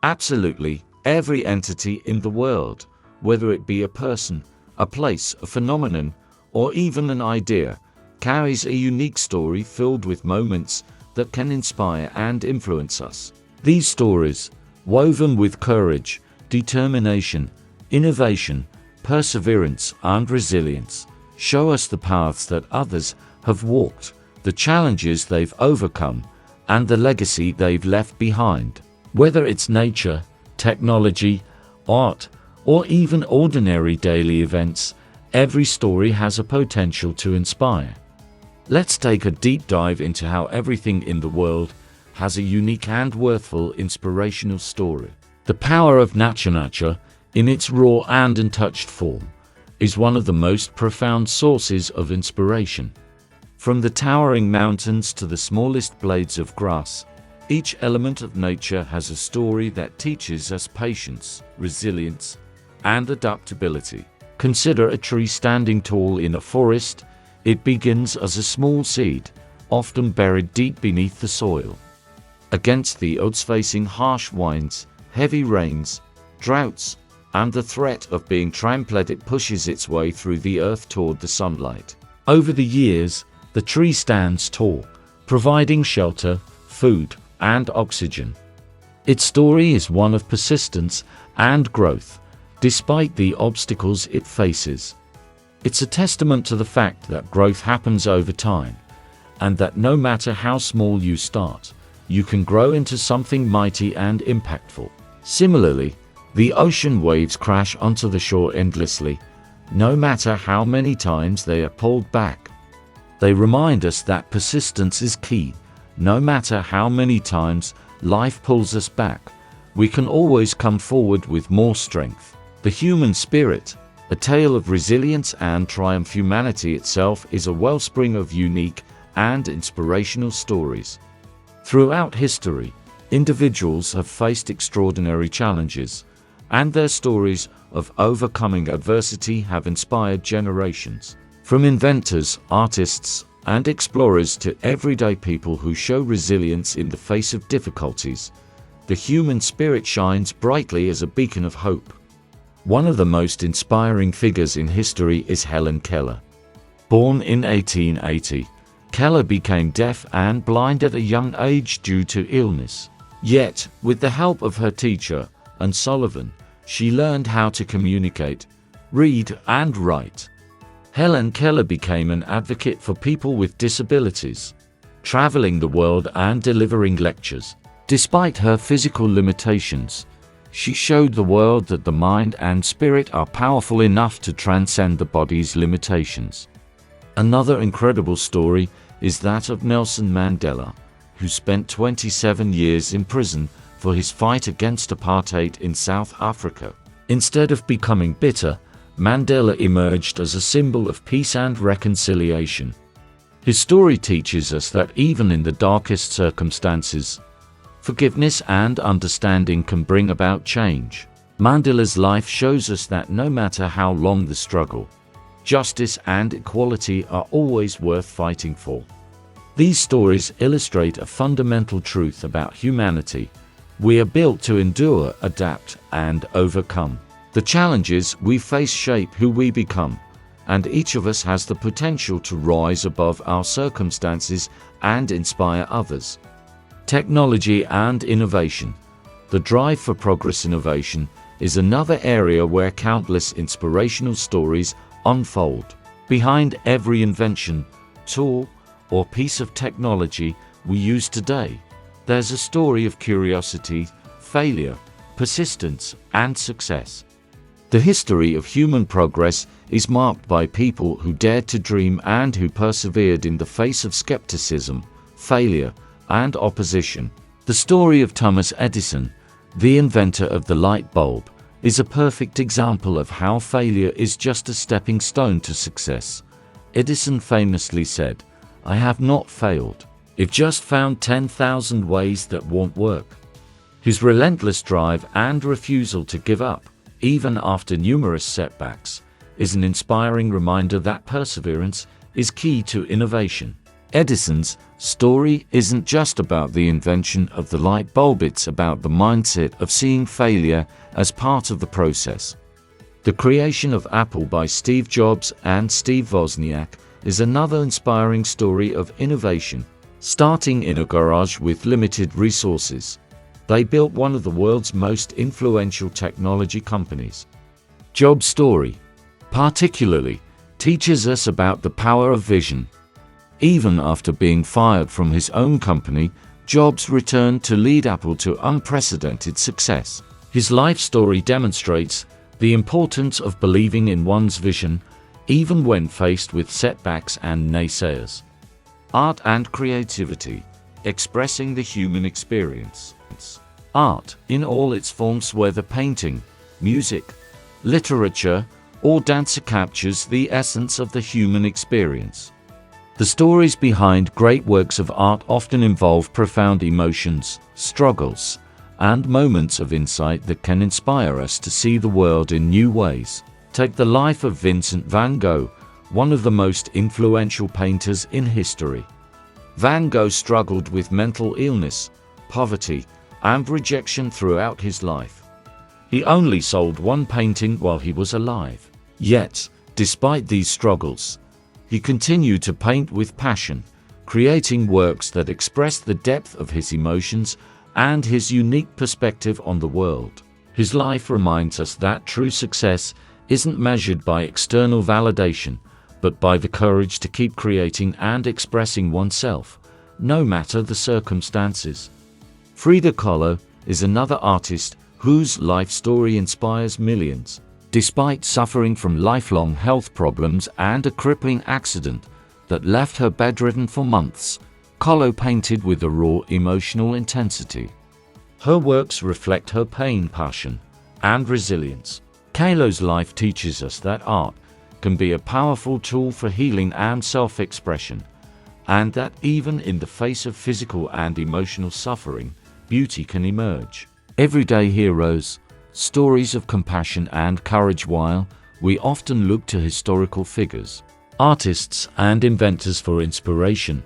Absolutely, every entity in the world, whether it be a person, a place, a phenomenon, or even an idea, carries a unique story filled with moments that can inspire and influence us. These stories, woven with courage, determination, innovation, perseverance, and resilience, show us the paths that others have walked, the challenges they've overcome, and the legacy they've left behind. Whether it's nature, technology, art, or even ordinary daily events, every story has a potential to inspire. Let's take a deep dive into how everything in the world has a unique and worthful inspirational story. The power of nature, in its raw and untouched form, is one of the most profound sources of inspiration. From the towering mountains to the smallest blades of grass, each element of nature has a story that teaches us patience, resilience, and adaptability. Consider a tree standing tall in a forest. It begins as a small seed, often buried deep beneath the soil. Against the odds facing harsh winds, heavy rains, droughts, and the threat of being trampled, it pushes its way through the earth toward the sunlight. Over the years, the tree stands tall, providing shelter, food, and oxygen. Its story is one of persistence and growth, despite the obstacles it faces. It's a testament to the fact that growth happens over time, and that no matter how small you start, you can grow into something mighty and impactful. Similarly, the ocean waves crash onto the shore endlessly, no matter how many times they are pulled back. They remind us that persistence is key. No matter how many times life pulls us back, we can always come forward with more strength. The human spirit, a tale of resilience and triumph. Humanity itself is a wellspring of unique and inspirational stories. Throughout history, individuals have faced extraordinary challenges, and their stories of overcoming adversity have inspired generations. From inventors, artists, and explorers to everyday people who show resilience in the face of difficulties, the human spirit shines brightly as a beacon of hope. One of the most inspiring figures in history is Helen Keller. Born in 1880, Keller became deaf and blind at a young age due to illness. Yet, with the help of her teacher, Anne Sullivan, she learned how to communicate, read, and write. Helen Keller became an advocate for people with disabilities, traveling the world and delivering lectures. Despite her physical limitations, she showed the world that the mind and spirit are powerful enough to transcend the body's limitations. Another incredible story is that of Nelson Mandela, who spent 27 years in prison for his fight against apartheid in South Africa. Instead of becoming bitter, Mandela emerged as a symbol of peace and reconciliation. His story teaches us that even in the darkest circumstances, forgiveness and understanding can bring about change. Mandela's life shows us that no matter how long the struggle, justice and equality are always worth fighting for. These stories illustrate a fundamental truth about humanity. We are built to endure, adapt, and overcome. The challenges we face shape who we become, and each of us has the potential to rise above our circumstances and inspire others. Technology and innovation. The drive for progress. Innovation is another area where countless inspirational stories unfold. Behind every invention, tool, or piece of technology we use today, there's a story of curiosity, failure, persistence, and success. The history of human progress is marked by people who dared to dream and who persevered in the face of skepticism, failure, and opposition. The story of Thomas Edison, the inventor of the light bulb, is a perfect example of how failure is just a stepping stone to success. Edison famously said, "I have not failed. I've just found 10,000 ways that won't work." His relentless drive and refusal to give up, even after numerous setbacks, is an inspiring reminder that perseverance is key to innovation. Edison's story isn't just about the invention of the light bulb, it's about the mindset of seeing failure as part of the process. The creation of Apple by Steve Jobs and Steve Wozniak is another inspiring story of innovation. Starting in a garage with limited resources, they built one of the world's most influential technology companies. Jobs' story, particularly, teaches us about the power of vision. Even after being fired from his own company, Jobs returned to lead Apple to unprecedented success. His life story demonstrates the importance of believing in one's vision, even when faced with setbacks and naysayers. Art and creativity, expressing the human experience. Art, in all its forms, whether painting, music, literature, or dance, captures the essence of the human experience. The stories behind great works of art often involve profound emotions, struggles, and moments of insight that can inspire us to see the world in new ways. Take the life of Vincent van Gogh, one of the most influential painters in history. Van Gogh struggled with mental illness, poverty, and rejection throughout his life. He only sold one painting while he was alive. Yet, despite these struggles, he continued to paint with passion, creating works that express the depth of his emotions and his unique perspective on the world. His life reminds us that true success isn't measured by external validation, but by the courage to keep creating and expressing oneself, no matter the circumstances. Frida Kahlo is another artist whose life story inspires millions. Despite suffering from lifelong health problems and a crippling accident that left her bedridden for months, Kahlo painted with a raw emotional intensity. Her works reflect her pain, passion, and resilience. Kahlo's life teaches us that art can be a powerful tool for healing and self-expression, and that even in the face of physical and emotional suffering, beauty can emerge. Everyday heroes, stories of compassion and courage. While we often look to historical figures, artists, and inventors for inspiration,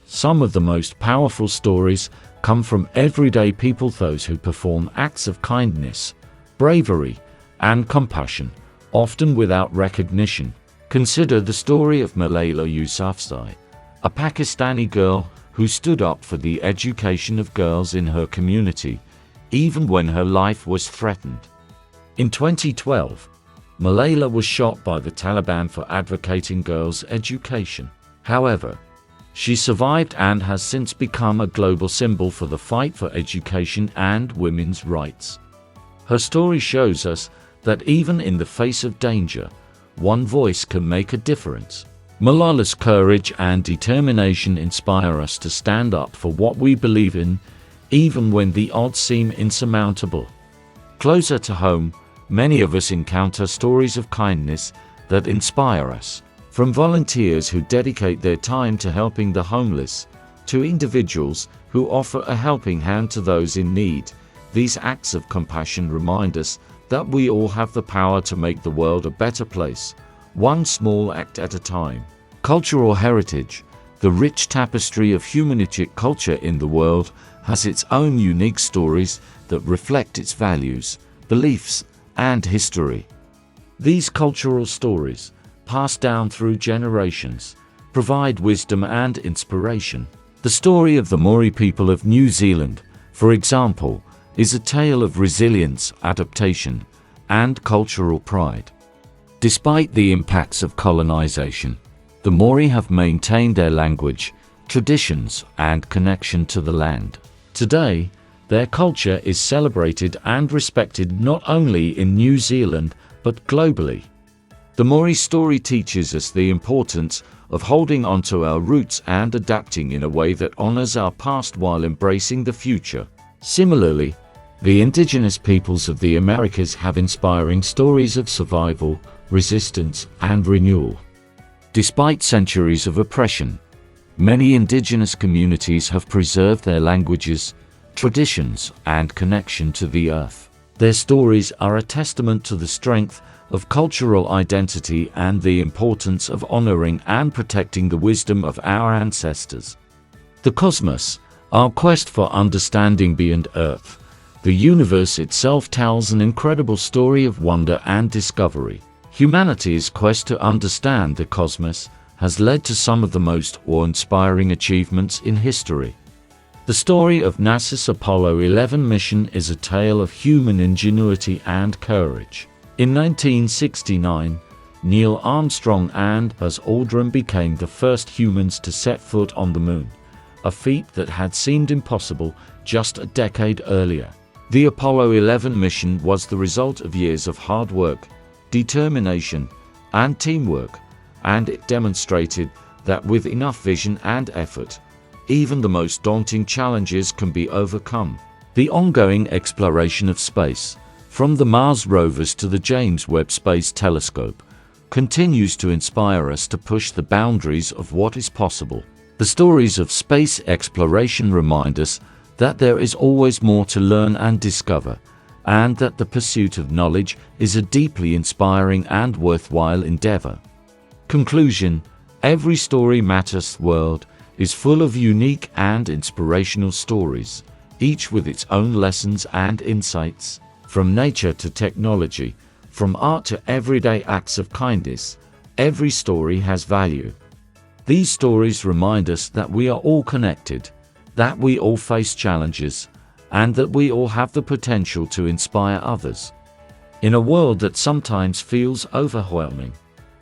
some of the most powerful stories come from everyday people, those who perform acts of kindness, bravery, and compassion, often without recognition. Consider the story of Malala Yousafzai, a Pakistani girl who stood up for the education of girls in her community, even when her life was threatened. In 2012, Malala was shot by the Taliban for advocating girls' education. However, she survived and has since become a global symbol for the fight for education and women's rights. Her story shows us that even in the face of danger, one voice can make a difference. Malala's courage and determination inspire us to stand up for what we believe in, even when the odds seem insurmountable. Closer to home, many of us encounter stories of kindness that inspire us. From volunteers who dedicate their time to helping the homeless, to individuals who offer a helping hand to those in need, these acts of compassion remind us that we all have the power to make the world a better place, one small act at a time. Cultural heritage, the rich tapestry of humanistic culture in the world, has its own unique stories that reflect its values, beliefs, and history. These cultural stories, passed down through generations, provide wisdom and inspiration. The story of the Maori people of New Zealand, for example, is a tale of resilience, adaptation, and cultural pride. Despite the impacts of colonization, the Maori have maintained their language, traditions, and connection to the land. Today, their culture is celebrated and respected not only in New Zealand, but globally. The Maori story teaches us the importance of holding onto our roots and adapting in a way that honors our past while embracing the future. Similarly, the indigenous peoples of the Americas have inspiring stories of survival, resistance, and renewal. Despite centuries of oppression, many indigenous communities have preserved their languages, traditions, and connection to the earth. Their stories are a testament to the strength of cultural identity and the importance of honoring and protecting the wisdom of our ancestors. The cosmos, our quest for understanding beyond Earth. The universe itself tells an incredible story of wonder and discovery. Humanity's quest to understand the cosmos has led to some of the most awe-inspiring achievements in history. The story of NASA's Apollo 11 mission is a tale of human ingenuity and courage. In 1969, Neil Armstrong and Buzz Aldrin became the first humans to set foot on the moon, a feat that had seemed impossible just a decade earlier. The Apollo 11 mission was the result of years of hard work, determination, and teamwork, and it demonstrated that with enough vision and effort, even the most daunting challenges can be overcome. The ongoing exploration of space, from the Mars rovers to the James Webb Space Telescope, continues to inspire us to push the boundaries of what is possible. The stories of space exploration remind us that there is always more to learn and discover, and that the pursuit of knowledge is a deeply inspiring and worthwhile endeavor. Conclusion: every story matters. The world is full of unique and inspirational stories, each with its own lessons and insights. From nature to technology, from art to everyday acts of kindness, every story has value. These stories remind us that we are all connected, that we all face challenges, and that we all have the potential to inspire others. In a world that sometimes feels overwhelming,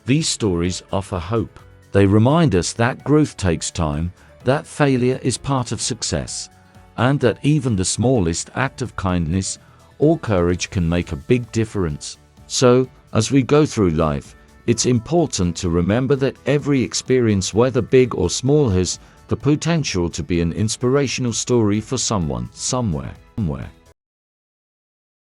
these stories offer hope. They remind us that growth takes time, that failure is part of success, and that even the smallest act of kindness or courage can make a big difference. So, as we go through life, it's important to remember that every experience, whether big or small, has the potential to be an inspirational story for someone, somewhere.